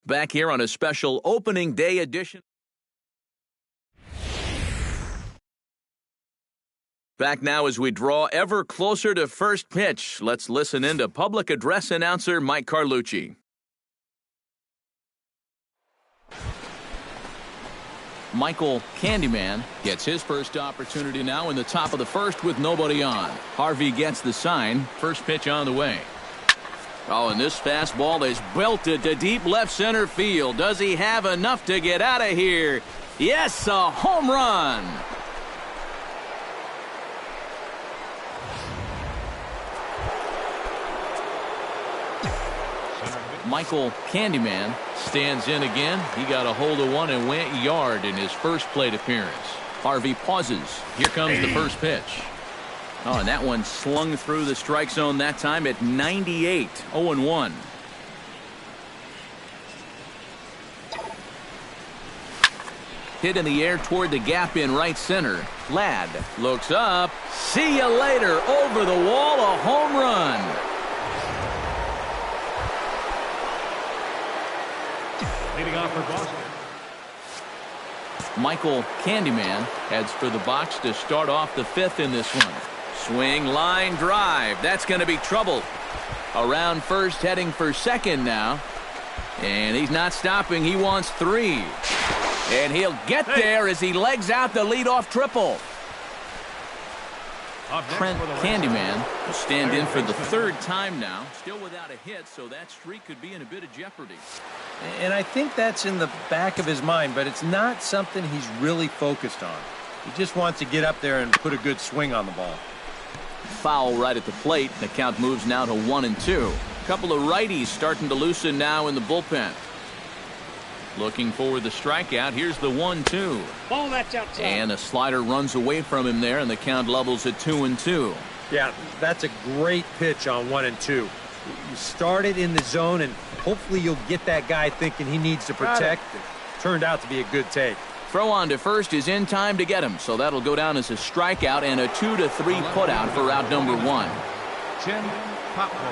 Back here on a special opening day edition. Back now as we draw ever closer to first pitch. Let's listen in to public address announcer Mike Carlucci. Michael Candyman gets his first opportunity now in the top of the first with nobody on. Harvey gets the sign. First pitch on the way. Oh, and this fastball is belted to deep left center field. Does he have enough to get out of here? Yes, a home run. Michael Candyman stands in again. He got a hold of one and went yard in his first plate appearance. Harvey pauses. Here comes the first pitch. Oh, and that one slung through the strike zone that time at 98. 0-1. Hit in the air toward the gap in right center. Ladd looks up. See you later. Over the wall, a home run. Leading off for Boston, Michael Candyman heads for the box to start off the fifth in this one. Swing, line, drive. That's going to be trouble. Around first, heading for second now. And he's not stopping. He wants three. And he'll get there as he legs out the leadoff triple. Trent Candyman will stand in for the third time now. Still without a hit, so that streak could be in a bit of jeopardy. And I think that's in the back of his mind, but it's not something he's really focused on. He just wants to get up there and put a good swing on the ball. Foul right at the plate. The count moves now to 1-2. A couple of righties starting to loosen now in the bullpen. Looking for the strikeout. Here's the 1-2. Ball that's outside. And a slider runs away from him there, and the count levels at 2-2. Yeah, that's a great pitch on 1 and 2. You start it in the zone, and hopefully you'll get that guy thinking he needs to protect. It turned out to be a good take. Throw on to first is in time to get him, so that'll go down as a strikeout and a 2-3 putout for out number one.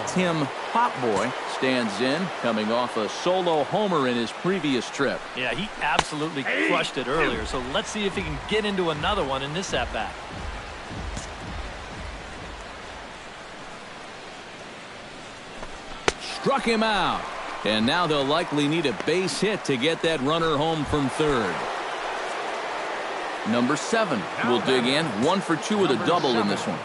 Tim Hopboy stands in, coming off a solo homer in his previous trip. Yeah, he absolutely crushed it earlier, so let's see if he can get into another one in this at-bat. Struck him out, and now they'll likely need a base hit to get that runner home from third. Number 7 will dig in, 1 for 2 with a double in this one.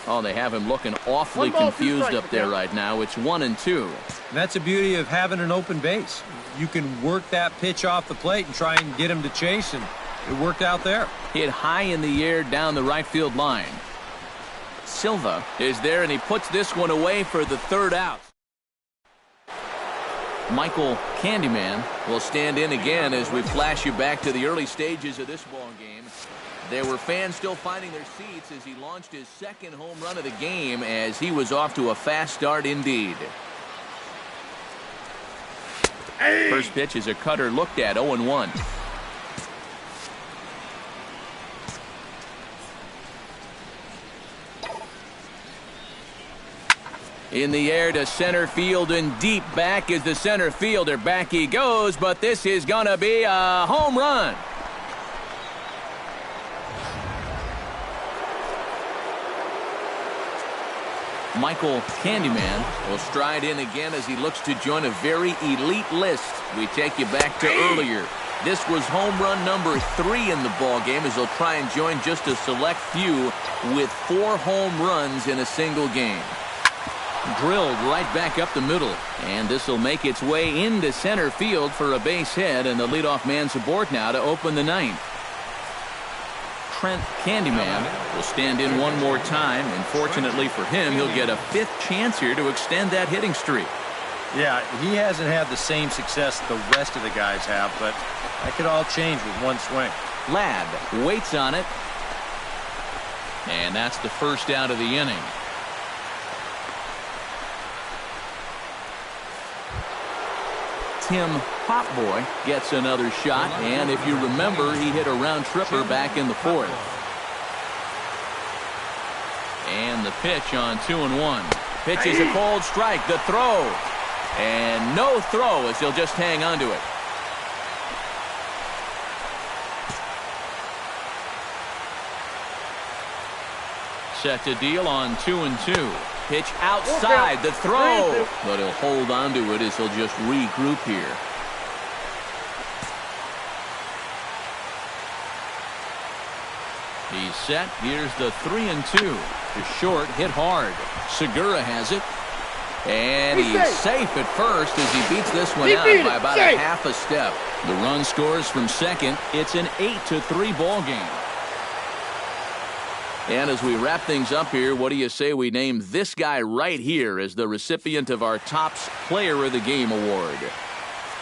Oh, they have him looking awfully confused up there right now. It's 1-2. And that's the beauty of having an open base. You can work that pitch off the plate and try and get him to chase, and it worked out there. Hit high in the air down the right field line. Silva is there, and he puts this one away for the third out. Michael Candyman will stand in again as we flash you back to the early stages of this ball game. There were fans still finding their seats as he launched his second home run of the game, as he was off to a fast start indeed. First pitch is a cutter looked at, 0-1. In the air to center field, and deep back is the center fielder. Back he goes, but this is going to be a home run. Michael Candyman will stride in again as he looks to join a very elite list. We take you back to earlier. This was home run number 3 in the ball game, as he'll try and join just a select few with 4 home runs in a single game. Drilled right back up the middle, and this will make its way into center field for a base hit, and the leadoff man's aboard now to open the ninth. Trent Candyman will stand in one more time, and fortunately for him, he'll get a 5th chance here to extend that hitting streak. Yeah, he hasn't had the same success the rest of the guys have, but that could all change with one swing. Ladd waits on it, and that's the first out of the inning. Tim Hopboy gets another shot, and if you remember, he hit a round tripper back in the 4th. And the pitch on 2-1. Pitches a cold strike. The throw. And no throw as he'll just hang on to it. Set to deal on 2-2. Pitch outside. The throw. But he'll hold on to it as he'll just regroup here. He's set. Here's the 3-2. To short, hit hard. Segura has it. And he's safe at first as he beats this one out by about a half a step. The run scores from second. It's an 8-3 ball game. And as we wrap things up here, what do you say we name this guy right here as the recipient of our Topps Player of the Game award?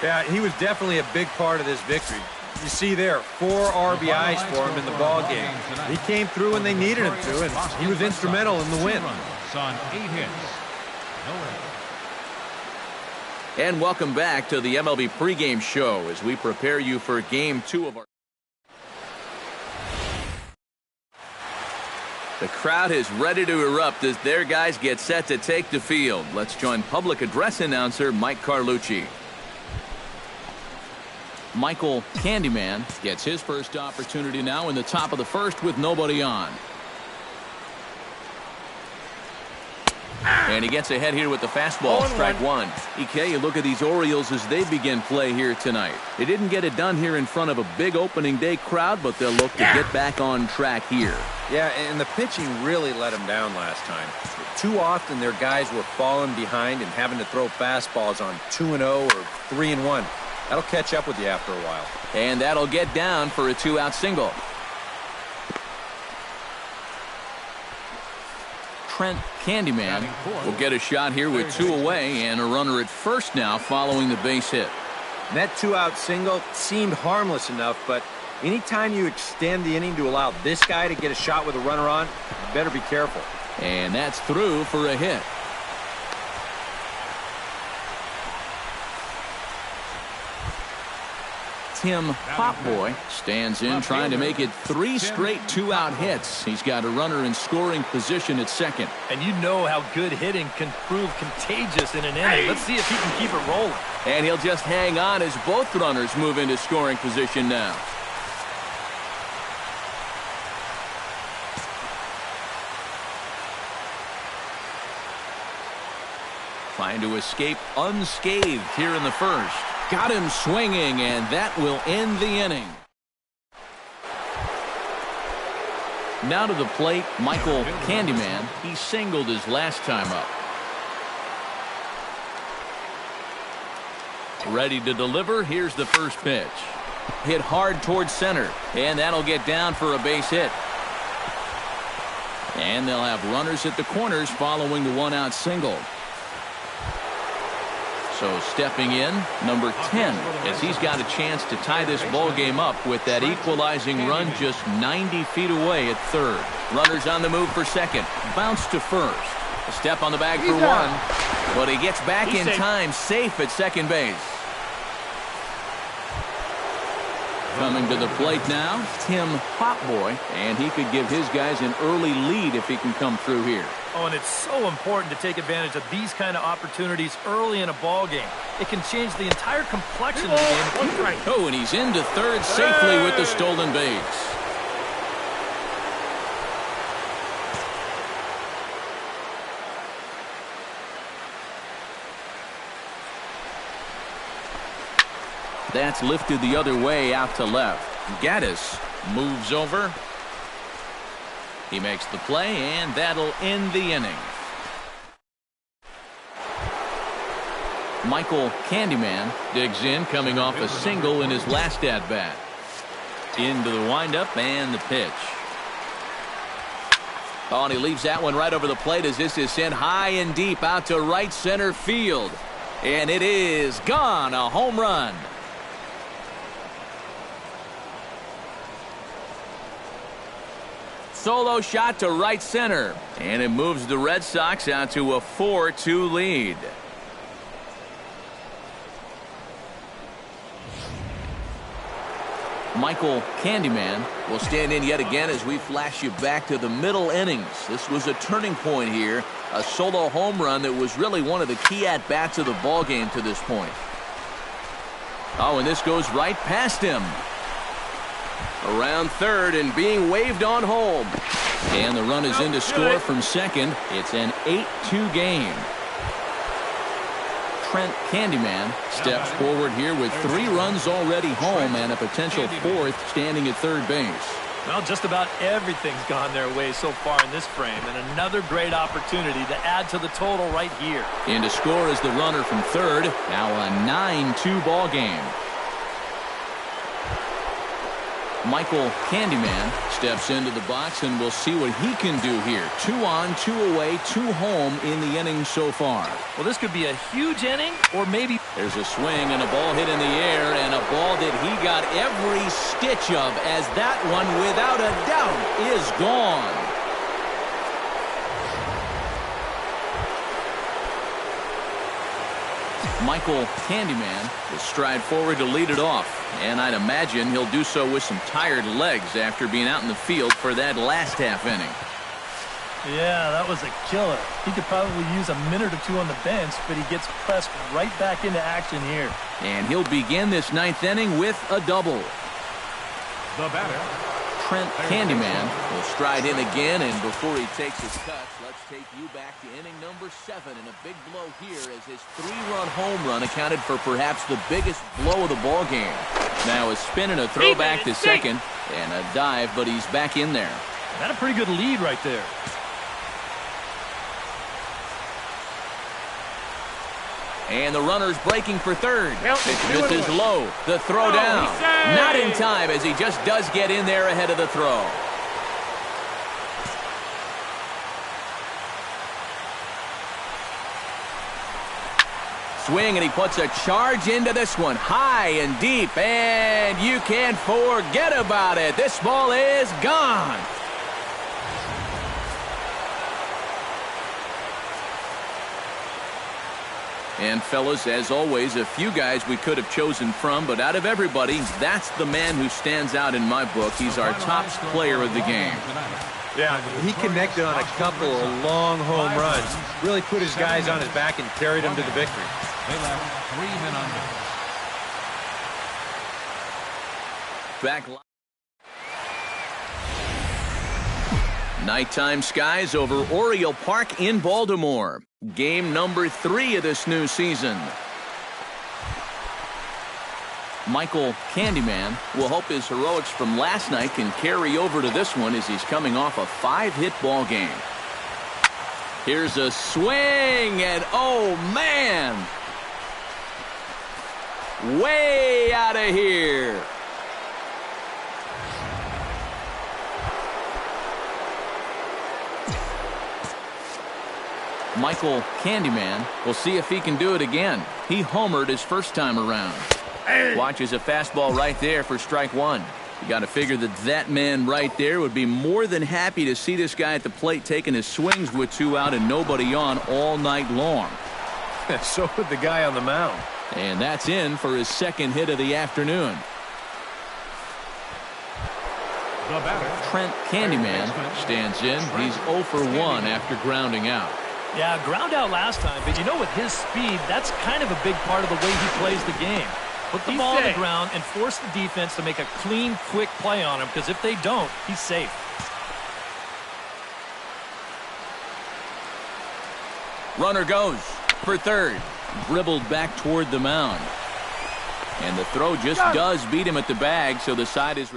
Yeah, he was definitely a big part of this victory. You see there, 4 RBIs for him in the ball game. He came through when they needed him to, and he was instrumental in the win. On 8 hits. And welcome back to the MLB pregame show as we prepare you for Game 2 of our... The crowd is ready to erupt as their guys get set to take the field. Let's join public address announcer Mike Carlucci. Michael Candyman gets his first opportunity now in the top of the first with nobody on. And he gets ahead here with the fastball, strike one. EK, you look at these Orioles as they begin play here tonight. They didn't get it done here in front of a big opening day crowd, but they'll look to get back on track here. Yeah, and the pitching really let them down last time. Too often their guys were falling behind and having to throw fastballs on 2-0 or 3-1. That'll catch up with you after a while. And that'll get down for a 2-out single. Trent Candyman will get a shot here with 2 away and a runner at first now following the base hit. And that 2-out single seemed harmless enough, but anytime you extend the inning to allow this guy to get a shot with a runner on, you better be careful. And that's through for a hit. Tim Popboy stands in trying to make it 3 straight 2-out hits. He's got a runner in scoring position at second. And you know how good hitting can prove contagious in an inning. Let's see if he can keep it rolling. And he'll just hang on as both runners move into scoring position now. Trying to escape unscathed here in the first. Got him swinging, and that will end the inning. Now to the plate, Michael Candyman. He singled his last time up. Ready to deliver. Here's the first pitch. Hit hard towards center, and that'll get down for a base hit. And they'll have runners at the corners following the 1-out single. So stepping in, number 10, as he's got a chance to tie this ball game up with that equalizing run just 90 feet away at third. Runners on the move for second. Bounce to first. A step on the bag for one. But he gets back in time, safe at second base. Coming to the plate now, Tim Popboy, and he could give his guys an early lead if he can come through here. Oh, and it's so important to take advantage of these kind of opportunities early in a ball game. It can change the entire complexion of the game. Oh, and he's into third safely with the stolen base. That's lifted the other way out to left. Gaddis moves over. He makes the play, and that'll end the inning. Michael Candyman digs in, coming off a single in his last at-bat. Into the windup and the pitch. Oh, and he leaves that one right over the plate as this is sent high and deep out to right center field. And it is gone, a home run. Solo shot to right center, and it moves the Red Sox out to a 4-2 lead. Michael Candyman will stand in yet again as we flash you back to the middle innings. This was a turning point here, a solo home run that was really one of the key at-bats of the ball game to this point. Oh, and this goes right past him. Around third and being waved on home. And the run is in to score from second. It's an 8-2 game. Trent Candyman steps forward here with 3 runs already home and a potential 4th standing at third base. Well, just about everything's gone their way so far in this frame, and another great opportunity to add to the total right here. In to score is the runner from third. Now a 9-2 ball game. Michael Candyman steps into the box, and we'll see what he can do here. 2 on, 2 away, 2 home in the inning so far. Well, this could be a huge inning, or maybe... There's a swing and a ball hit in the air, and a ball that he got every stitch of, as that one, without a doubt, is gone. Michael Candyman will stride forward to lead it off, and I'd imagine he'll do so with some tired legs after being out in the field for that last half inning. Yeah, that was a killer. He could probably use a minute or 2 on the bench, but he gets pressed right back into action here. And he'll begin this 9th inning with a double. The batter, Trent Candyman will stride in again, and before he takes his cuts, let's take you back to inning number 7, and a big blow here as his 3-run home run accounted for perhaps the biggest blow of the ball game. Now a spin and a throw back to second, and a dive, but he's back in there. Got a pretty good lead right there. And the runner's breaking for third. Pitch misses low. The throw down. Not in time, as he just does get in there ahead of the throw. Swing, and he puts a charge into this one. High and deep, and you can't forget about it. This ball is gone. And fellas, as always, a few guys we could have chosen from, but out of everybody, that's the man who stands out in my book. He's our top player of the game. Yeah, he connected on a couple of long home runs. Really put his guys on his back and carried them to the victory. they left 3 men on base. Back. Nighttime skies over Oriole Park in Baltimore. Game number 3 of this new season. Michael Candyman will hope his heroics from last night can carry over to this one as he's coming off a 5-hit ball game. Here's a swing, and oh man! Way out of here! Michael Candyman will see if he can do it again. He homered his first time around. Watches a fastball right there for strike 1. You got to figure that man right there would be more than happy to see this guy at the plate taking his swings with 2 out and nobody on all night long. So would the guy on the mound. And that's in for his second hit of the afternoon. The batter, Trent Candyman stands in. He's 0 for 1 after grounding out. Yeah, ground out last time, but you know, with his speed, that's kind of a big part of the way he plays the game. Put the ball on the ground and force the defense to make a clean, quick play on him, because if they don't, he's safe. Runner goes for third. Dribbled back toward the mound. And the throw just does beat him at the bag, so the side is...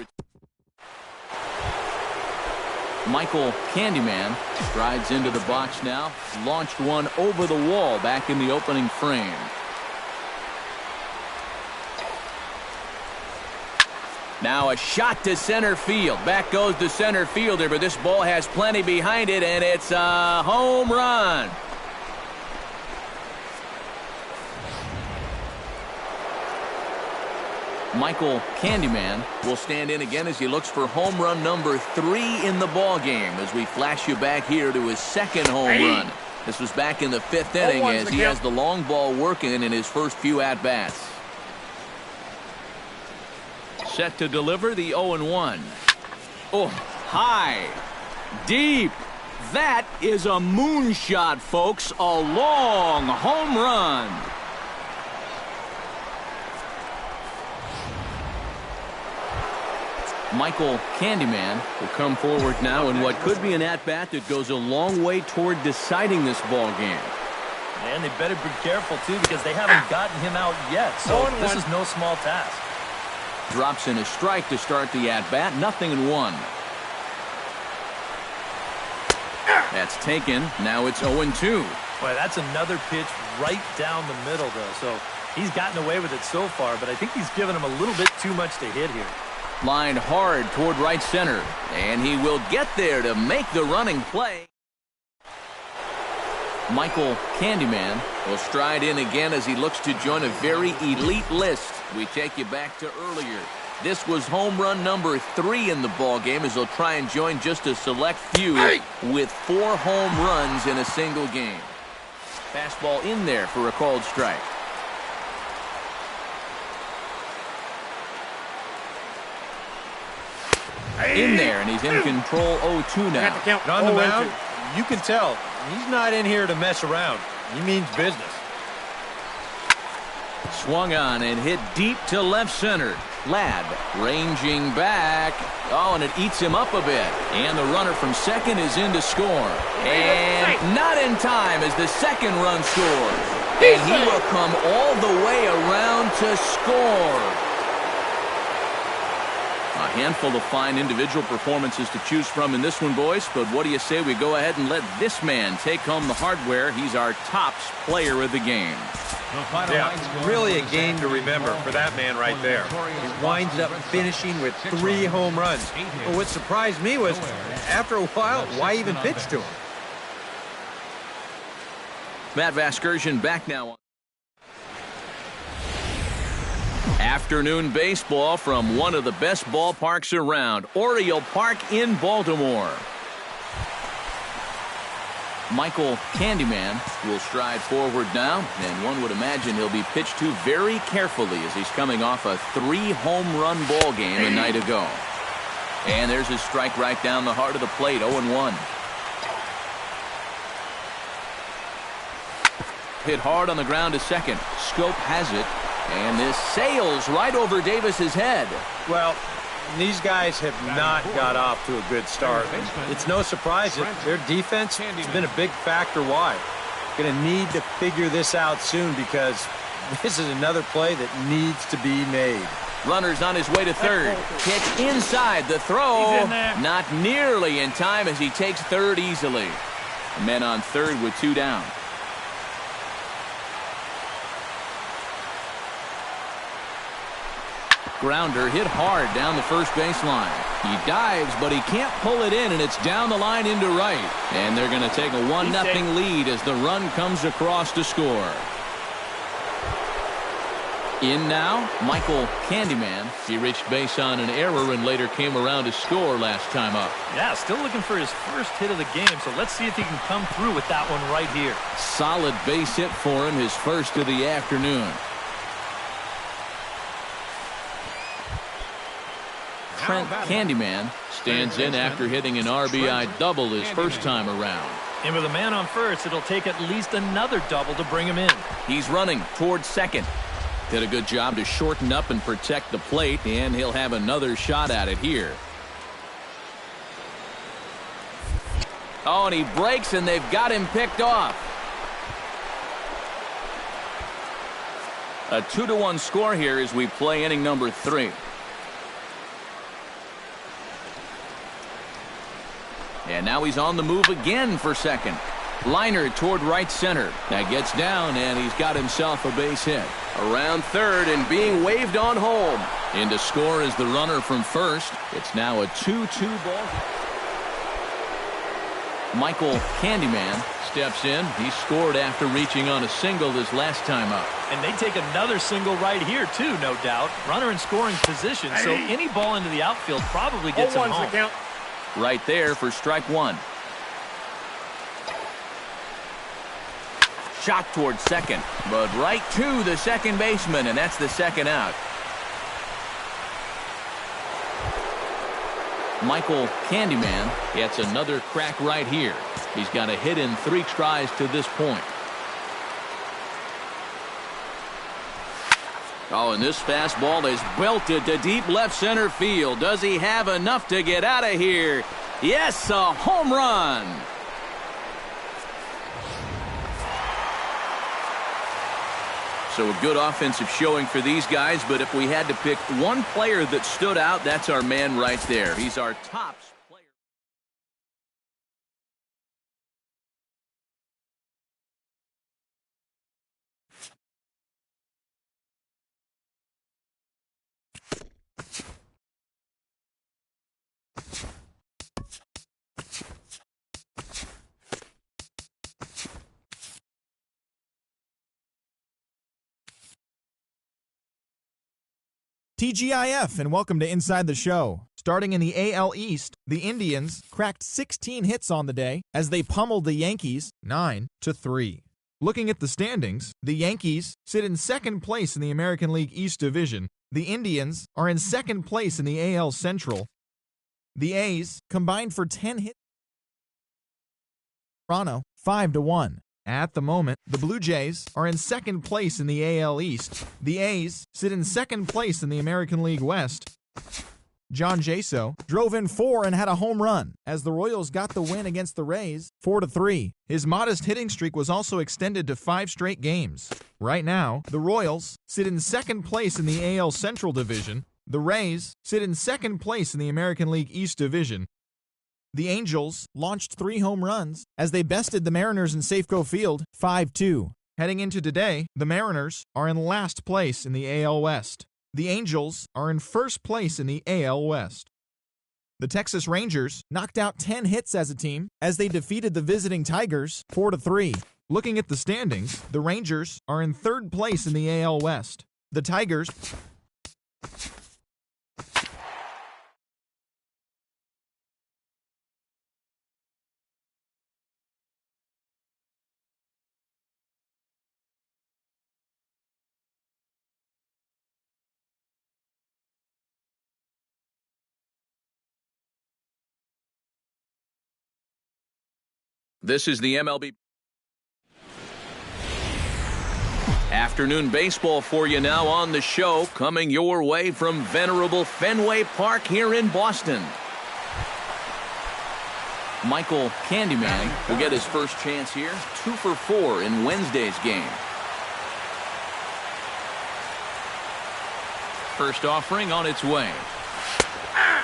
Michael Candyman strides into the box now. Launched one over the wall back in the opening frame. Now a shot to center field. Back goes the center fielder, but this ball has plenty behind it, and it's a home run. Michael Candyman will stand in again as he looks for home run number 3 in the ball game as we flash you back here to his second home run. This was back in the 5th inning as he has the long ball working in his first few at-bats. Set to deliver the 0-1. Oh, high. Deep. That is a moonshot, folks. A long home run. Michael Candyman will come forward now in what could be an at-bat that goes a long way toward deciding this ball game. And they better be careful, too, because they haven't gotten him out yet. So this is no small task. Drops in a strike to start the at-bat. 0-1. That's taken. Now it's 0-2. Boy, that's another pitch right down the middle, though. So he's gotten away with it so far, but I think he's given him a little bit too much to hit here. Lined hard toward right center. And he will get there to make the running play. Michael Candyman will stride in again as he looks to join a very elite list. We take you back to earlier. This was home run number 3 in the ball game as he'll try and join just a select few with 4 home runs in a single game. Fastball in there for a called strike. In there, and he's in control. 0-2 now. And on the mound, you can tell he's not in here to mess around. He means business. Swung on and hit deep to left center. Ladd ranging back. Oh, and it eats him up a bit. And the runner from second is in to score. And not in time as the second run scores. And he will come all the way around to score. A handful of fine individual performances to choose from in this one, boys. But what do you say we go ahead and let this man take home the hardware? He's our tops player of the game. Yeah, really a game to remember for that man right there. He winds up finishing with 3 home runs. But what surprised me was, after a while, why even pitch to him? Matt Vasgersian back now. Afternoon baseball from one of the best ballparks around, Oriole Park in Baltimore. Michael Candyman will stride forward now, and one would imagine he'll be pitched to very carefully as he's coming off a 3-home run ball game a night ago. And there's his strike right down the heart of the plate, 0-1. Hit hard on the ground to second. Scope has it, and this sails right over Davis's head. Well, these guys have not got off to a good start. It's no surprise that their defense has been a big factor why. Going to need to figure this out soon because this is another play that needs to be made. Runner's on his way to third. Pitch inside. The throw not nearly in time as he takes third easily. Men on third with 2 down. Grounder hit hard down the first baseline. He dives, but he can't pull it in, and it's down the line into right. And they're going to take a 1-0 lead as the run comes across to score. In now, Michael Candyman. He reached base on an error and later came around to score last time up. Yeah, still looking for his first hit of the game, so let's see if he can come through with that one right here. Solid base hit for him, his first of the afternoon. Trent Candyman stands in after hitting an RBI double his first time around. And with a man on first, it'll take at least another double to bring him in. He's running towards second. Did a good job to shorten up and protect the plate, and he'll have another shot at it here. Oh, and he breaks, and they've got him picked off. A 2-1 score here as we play inning number 3. And now he's on the move again for second. Liner toward right center. That gets down, and he's got himself a base hit. Around third and being waved on home. In to score is the runner from first. It's now a 2-2 ball. Michael Candyman steps in. He scored after reaching on a single this last time up. And they take another single right here, too, no doubt. Runner in scoring position, so any ball into the outfield probably gets him home. Right there for strike 1. Shot towards second, but right to the second baseman, and that's the second out. Michael Candyman gets another crack right here. He's got a hit in 3 tries to this point. Oh, and this fastball is belted to deep left center field. Does he have enough to get out of here? Yes, a home run. So a good offensive showing for these guys, but if we had to pick one player that stood out, that's our man right there. He's our top player. TGIF, and welcome to Inside the Show. Starting in the AL East, the Indians cracked 16 hits on the day as they pummeled the Yankees 9-3. Looking at the standings, the Yankees sit in second place in the American League East Division. The Indians are in second place in the AL Central. The A's combined for 10 hits. Toronto 5-1. At the moment, the Blue Jays are in second place in the AL East. The A's sit in second place in the American League West. John Jaso drove in 4 and had a home run as the Royals got the win against the Rays 4-3. His modest hitting streak was also extended to 5 straight games. Right now, the Royals sit in second place in the AL Central Division. The Rays sit in second place in the American League East Division. The Angels launched 3 home runs as they bested the Mariners in Safeco Field 5-2. Heading into today, the Mariners are in last place in the AL West. The Angels are in first place in the AL West. The Texas Rangers knocked out 10 hits as a team as they defeated the visiting Tigers 4-3. Looking at the standings, the Rangers are in third place in the AL West. The Tigers This is the MLB afternoon baseball for you now on the show, coming your way from venerable Fenway Park here in Boston. Michael Candyman will get his first chance here, 2 for 4 in Wednesday's game. First offering on its way.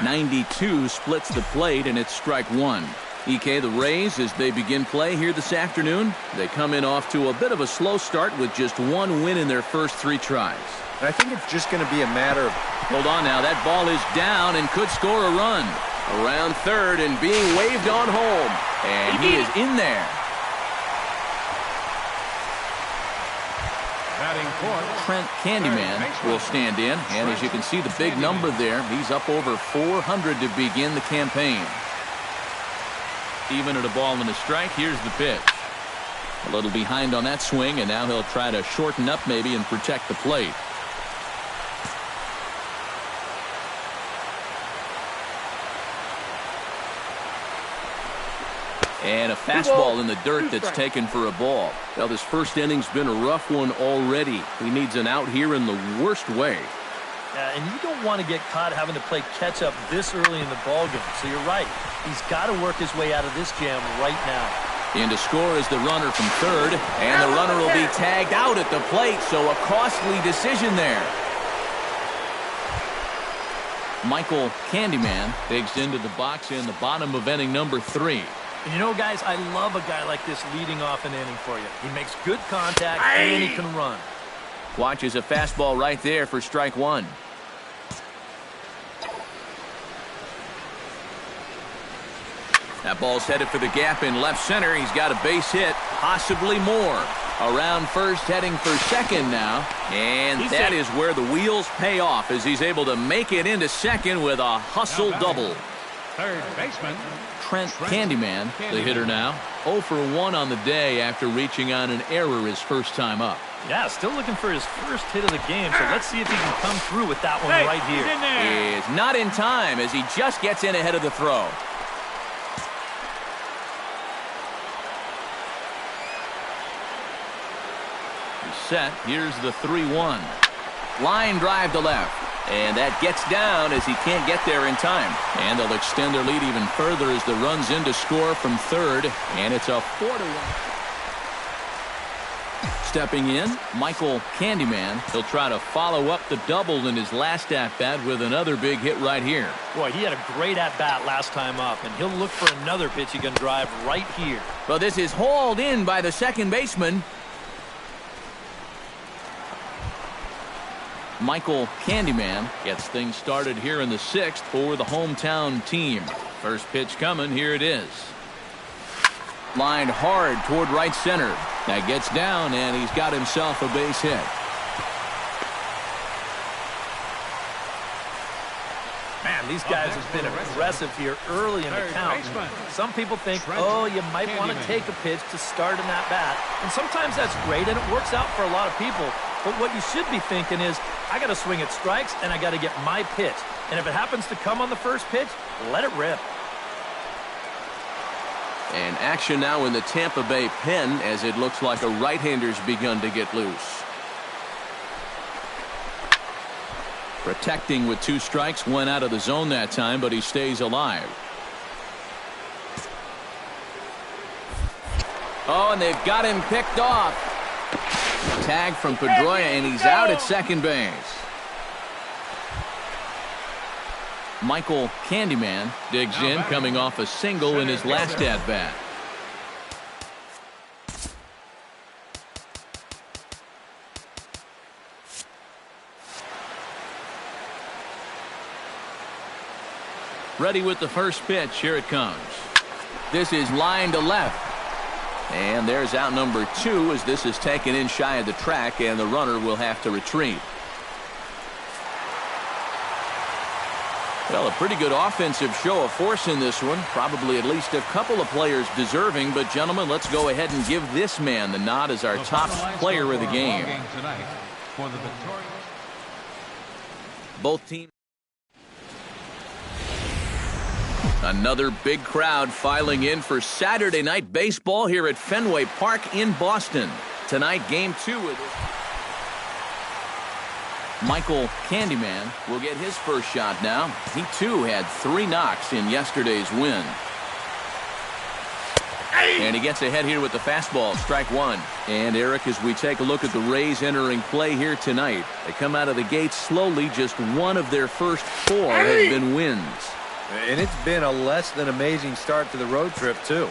92 splits the plate, and it's strike 1. EK, the Rays, as they begin play here this afternoon, they come in off to a bit of a slow start with just 1 win in their first 3 tries. And I think it's just going to be a matter of... Hold on now, that ball is down and could score a run. Around third and being waved on home. And he is in there. Batting fourth, Trent Candyman will stand in. And as you can see the big number there, he's up over 400 to begin the campaign. Even at a ball and a strike, here's the pitch. A little behind on that swing, and now he'll try to shorten up maybe and protect the plate. And a fastball in the dirt that's taken for a ball. Well, this first inning's been a rough one already. He needs an out here in the worst way. And you don't want to get caught having to play catch-up this early in the ballgame. So you're right. He's got to work his way out of this jam right now. In to score is the runner from third. And the runner will be tagged out at the plate, so a costly decision there. Michael Candyman digs into the box in the bottom of inning number 3. And you know, guys, I love a guy like this leading off an inning for you. He makes good contact, and he can run. Watches a fastball right there for strike 1. That ball's headed for the gap in left center. He's got a base hit, possibly more. Around first, heading for second now. And that is where the wheels pay off as he's able to make it into second with a hustle double. third baseman, Trent Candyman, the hitter now. 0 for 1 on the day after reaching on an error his first time up. Yeah, still looking for his first hit of the game, so let's see if he can come through with that one right here. Is not in time as he just gets in ahead of the throw. He's set. Here's the 3-1. Line drive to left. And that gets down as he can't get there in time. And they'll extend their lead even further as the run's in to score from third. And it's a 4-1. Stepping in, Michael Candyman. He'll try to follow up the double in his last at-bat with another big hit right here. Boy, he had a great at-bat last time up, and he'll look for another pitch he can drive right here. Well, this is hauled in by the second baseman. Michael Candyman gets things started here in the 6th for the hometown team. First pitch coming. Here it is. Lined hard toward right center. That gets down, and he's got himself a base hit. Man, these guys have been aggressive here early in the count. Some people think, oh, you might want to take a pitch to start in that bat. And sometimes that's great, and it works out for a lot of people. But what you should be thinking is, I got to swing at strikes, and I got to get my pitch. And if it happens to come on the first pitch, let it rip. And action now in the Tampa Bay pen as it looks like a right-hander's begun to get loose. Protecting with 2 strikes, went out of the zone that time, but he stays alive. Oh, and they've got him picked off. Tag from Pedroia, and he's out at second base. Michael Candyman digs in, coming off a single in his last at-bat. Ready with the first pitch. Here it comes. This is line to left. And there's out number 2 as this is taken in shy of the track, and the runner will have to retreat. Well, a pretty good offensive show of force in this one. Probably at least a couple of players deserving. But, gentlemen, let's go ahead and give this man the nod as our top player of the game. Both teams. Another big crowd filing in for Saturday night baseball here at Fenway Park in Boston. Tonight, Game 2 with Michael Candyman will get his first shot now. He, too, had 3 knocks in yesterday's win. And he gets ahead here with the fastball, strike 1. And, Eric, as we take a look at the Rays entering play here tonight, they come out of the gate slowly. Just one of their first 4 has been wins. And it's been a less than amazing start to the road trip, too.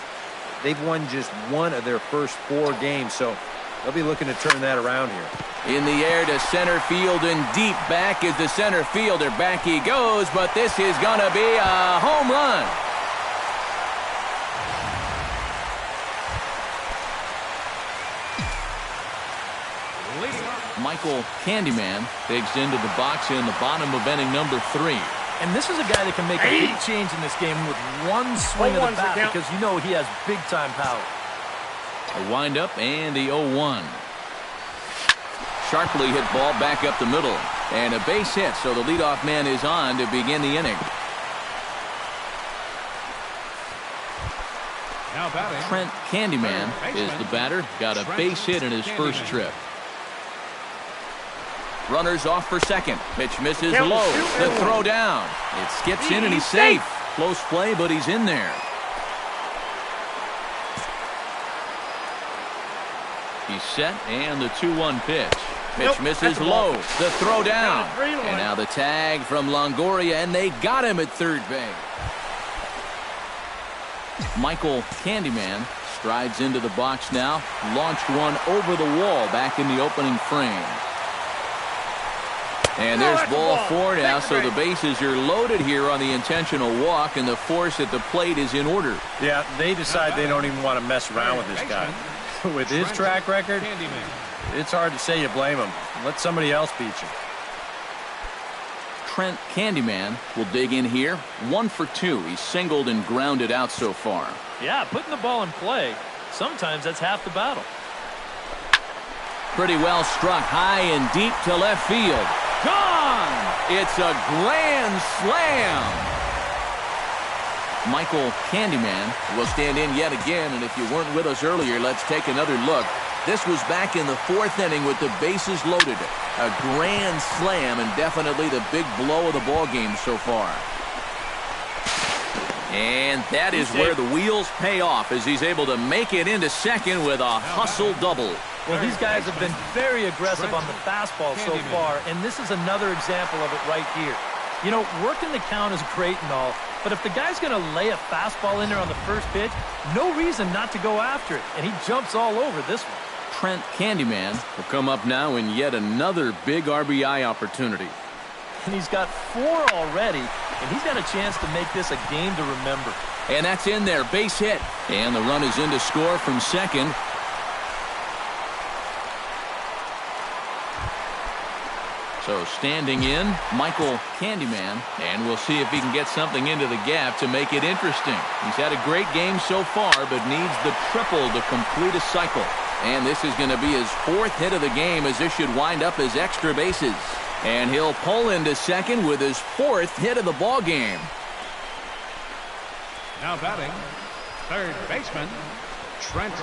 They've won just 1 of their first 4 games, so they'll be looking to turn that around here. In the air to center field and deep back is the center fielder. Back he goes, but this is going to be a home run. Michael Candyman digs into the box in the bottom of inning number 3. And this is a guy that can make a big change in this game with one swing of the bat because you know he has big-time power. A windup and the 0-1. Sharply hit ball back up the middle. And a base hit, so the leadoff man is on to begin the inning. Now batting, Trent Candyman is the batter. Got a base hit in his first trip. Runners off for second. Pitch misses low. The throw down. It skips in and he's safe. Close play, but he's in there. He's set, and the 2-1 pitch. Pitch misses low. The throw down. And now the tag from Longoria, and they got him at third base. Michael Candyman strides into the box now. Launched one over the wall back in the opening frame. And there's ball 4 now, so the bases are loaded here on the intentional walk, and the force at the plate is in order. Yeah, they decide they don't even want to mess around with this guy. With his track record, it's hard to say you blame him. Let somebody else beat you. Trent Candyman will dig in here. 1 for 2. He's singled and grounded out so far. Yeah, putting the ball in play, sometimes that's half the battle. Pretty well struck high and deep to left field. Gone! It's a grand slam. Michael Candyman will stand in yet again, and if you weren't with us earlier, let's take another look. This was back in the 4th inning with the bases loaded. A grand slam and definitely the big blow of the ball game so far. And that is where the wheels pay off as he's able to make it into second with a hustle double. Well, these guys have been very aggressive on the fastball so far, and this is another example of it right here. You know, working the count is great and all, but if the guy's going to lay a fastball in there on the first pitch, no reason not to go after it, and he jumps all over this one. Trent Candyman will come up now in yet another big RBI opportunity. And he's got 4 already, and he's got a chance to make this a game to remember. And that's in there, base hit. And the run is in to score from second. So standing in, Michael Candyman, and we'll see if he can get something into the gap to make it interesting. He's had a great game so far, but needs the triple to complete a cycle. And this is going to be his 4th hit of the game, as this should wind up his extra bases. And he'll pull into second with his 4th hit of the ball game. Now batting, third baseman, Trent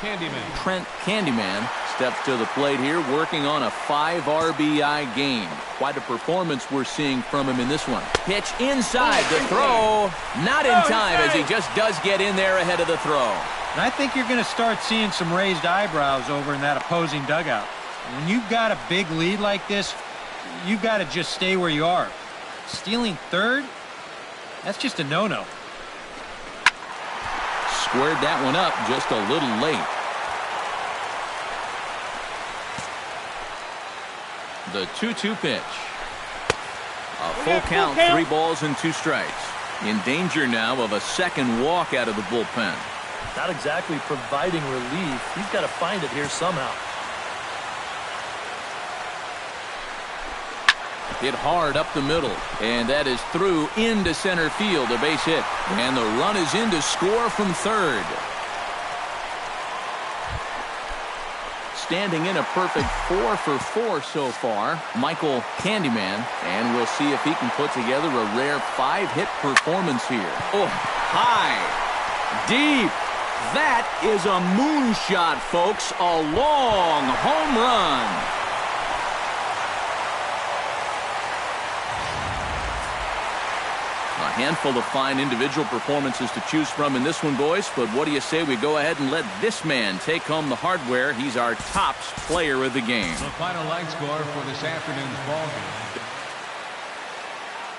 Candyman. Trent Candyman steps to the plate here, working on a 5 RBI game. Quite a performance we're seeing from him in this one. Pitch inside, the throw. Not in time, as he just does get in there ahead of the throw. And I think you're going to start seeing some raised eyebrows over in that opposing dugout. When you've got a big lead like this, you've got to just stay where you are. Stealing third? That's just a no-no. Squared that one up just a little late. The 2-2 pitch. A full count, 3 balls and 2 strikes. In danger now of a second walk out of the bullpen. Not exactly providing relief. He's got to find it here somehow. Hit hard up the middle, and that is through into center field, a base hit. And the run is in to score from third. Standing in a perfect 4 for 4 so far, Michael Candyman, and we'll see if he can put together a rare 5-hit performance here. Oh, high, deep. That is a moonshot, folks. A long home run. A handful of fine individual performances to choose from in this one, boys. But what do you say we go ahead and let this man take home the hardware? He's our tops player of the game. The final line score for this afternoon's ball game.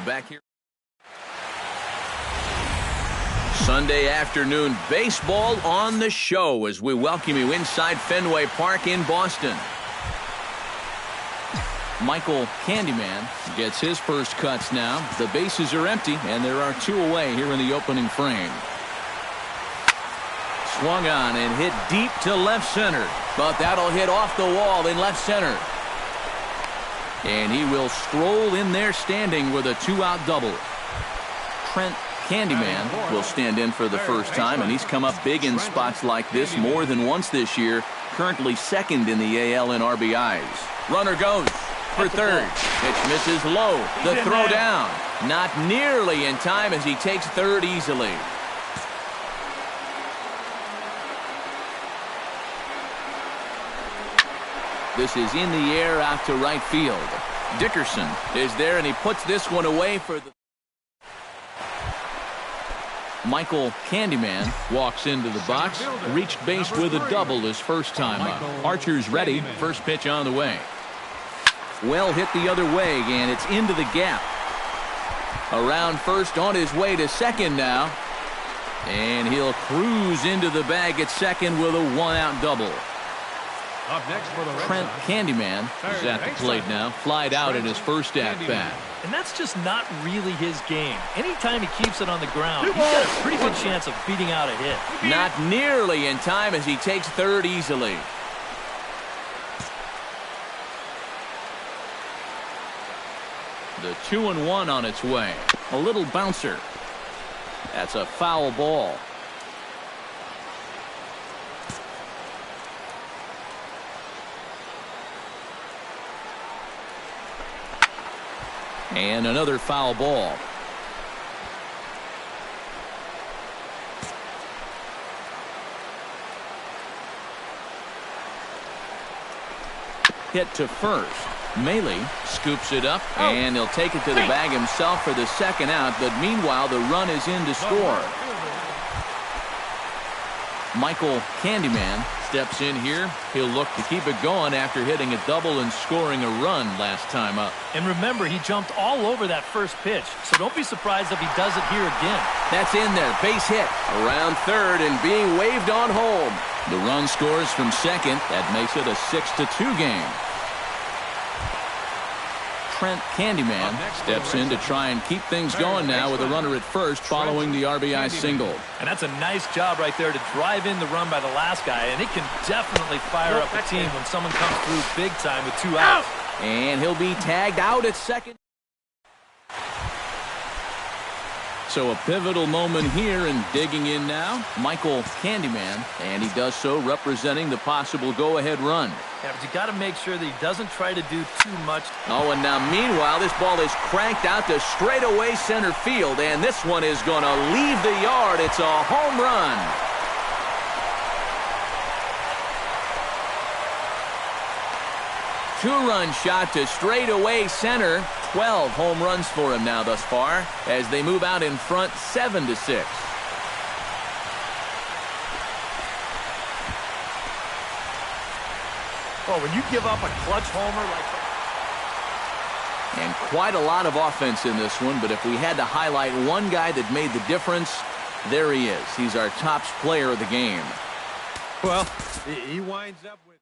Back here. Sunday afternoon baseball on the show as we welcome you inside Fenway Park in Boston. Michael Candyman gets his first cuts now. The bases are empty, and there are 2 away here in the opening frame. Swung on and hit deep to left center, but that'll hit off the wall in left center. And he will stroll in there standing with a 2-out double. Trent Candyman will stand in for the first time, and he's come up big in spots like this more than once this year. Currently 2nd in the AL in RBIs. Runner goes for third. Pitch misses low. The throw down. Not nearly in time as he takes third easily. This is in the air out to right field. Dickerson is there, and he puts this one away for the... Michael Candyman walks into the box, reached base with a double his first time up. Archer's ready. First pitch on the way. Well hit the other way, and it's into the gap. Around first, on his way to second now. And he'll cruise into the bag at second with a 1-out double. Up next for the Trent Candyman is at the plate now. Flied out in his first at-bat. And that's just not really his game. Anytime he keeps it on the ground, he's got a pretty good chance of beating out a hit. Not nearly in time as he takes third easily. The 2-1 on its way. A little bouncer. That's a foul ball. And another foul ball. Hit to first. Maley scoops it up, and he'll take it to the bag himself for the second out, but meanwhile the run is in to score. Michael Candyman steps in here. He'll look to keep it going after hitting a double and scoring a run last time up. And remember, he jumped all over that first pitch, so don't be surprised if he does it here again. That's in there. Base hit. Around third and being waved on home. The run scores from second. That makes it a 6-2 game. Trent Candyman steps in to try and keep things going now with a runner at first following the RBI single. And that's a nice job right there to drive in the run by the last guy, and it can definitely fire up the team when someone comes through big time with 2 outs. And he'll be tagged out at second. So a pivotal moment here, and digging in now, Michael Candyman, and he does so representing the possible go-ahead run. Yeah, but you got to make sure that he doesn't try to do too much. Oh, and now meanwhile, this ball is cranked out to straightaway center field, and this one is going to leave the yard. It's a home run. Two-run shot to straightaway center. 12 home runs for him now thus far as they move out in front 7-6. Oh, when you give up a clutch homer like that. And quite a lot of offense in this one, but if we had to highlight one guy that made the difference, there he is. He's our top player of the game. Well, he winds up with